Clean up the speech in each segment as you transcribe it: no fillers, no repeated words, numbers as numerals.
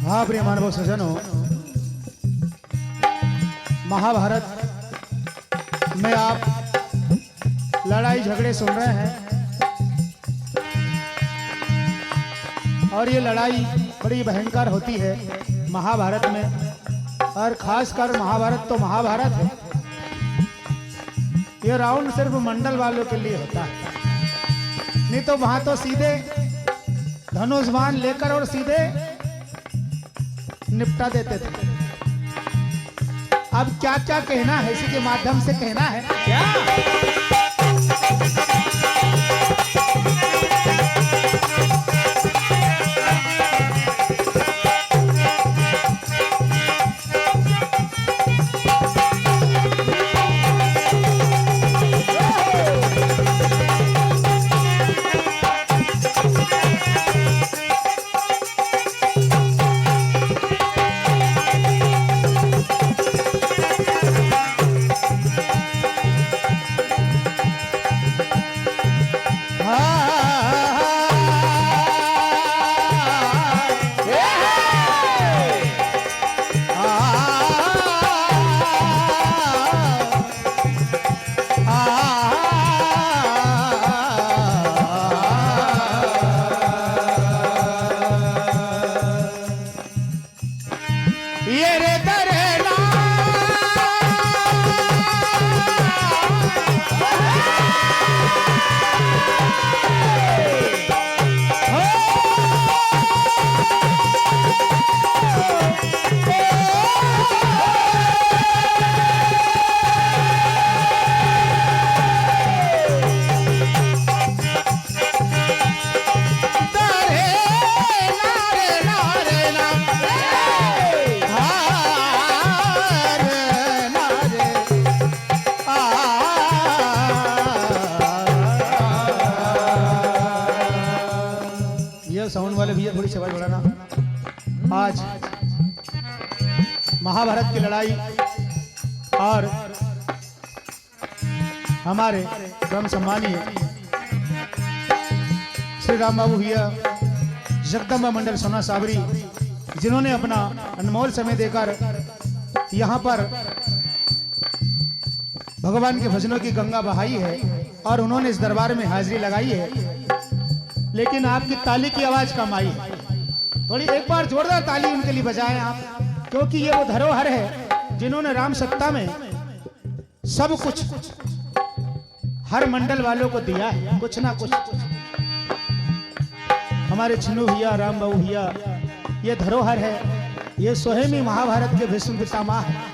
हाँ प्रिय मानव सज्जनों, महाभारत में आप लड़ाई झगड़े सुन रहे हैं और ये लड़ाई बड़ी भयंकर होती है महाभारत में, और खासकर महाभारत तो महाभारत है। ये राउंड सिर्फ मंडल वालों के लिए होता है, नहीं तो वहां तो सीधे धनुष बाण लेकर और सीधे निपटा देते थे। अब क्या क्या कहना है, इसी के माध्यम से कहना है क्या? साउंड वाले भैया थोड़ी आवाज बढ़ाना। आज महाभारत की लड़ाई और हमारे परम सम्मानीय श्री राम बाबू भैया जगदम्बा मंडल सोना साबरी, जिन्होंने अपना अनमोल समय देकर यहाँ पर भगवान के भजनों की गंगा बहाई है और उन्होंने इस दरबार में हाजिरी लगाई है। लेकिन आपकी ताली की आवाज कम आई है, थोड़ी एक बार जोरदार ताली उनके लिए बजाएं आप, क्योंकि ये वो धरोहर है जिन्होंने राम सत्ता में सब कुछ हर मंडल वालों को दिया है, कुछ ना कुछ। हमारे छिन्नू भैया, राम बाबू भैया, ये धरोहर है, ये स्वयं महाभारत के भीष्म पितामह है।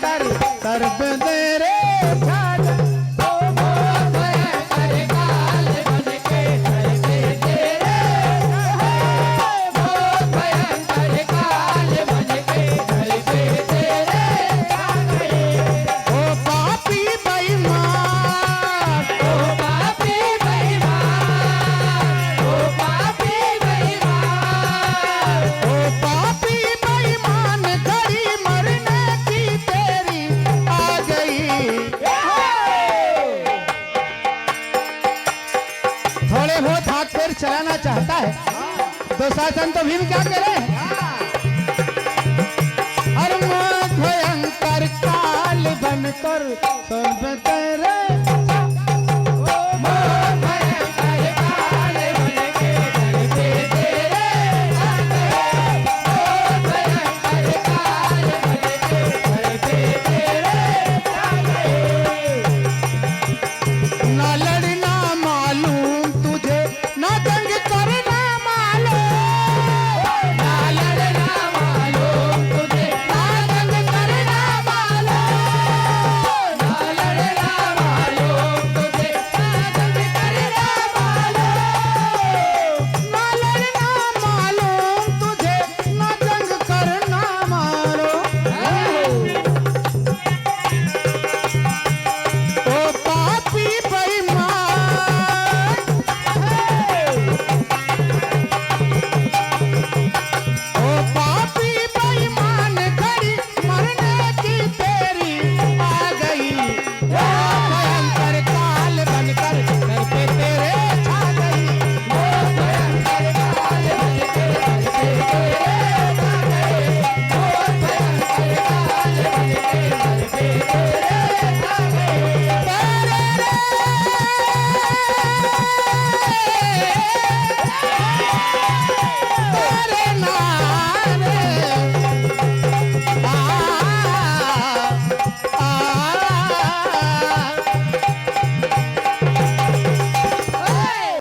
भयंकर सर्प दे रे छाजा। थोड़े बहुत हाथ पैर चलाना चाहता है तो शासन तो भीम क्या करे। अरे भयंकर काल बनकर सब तेरे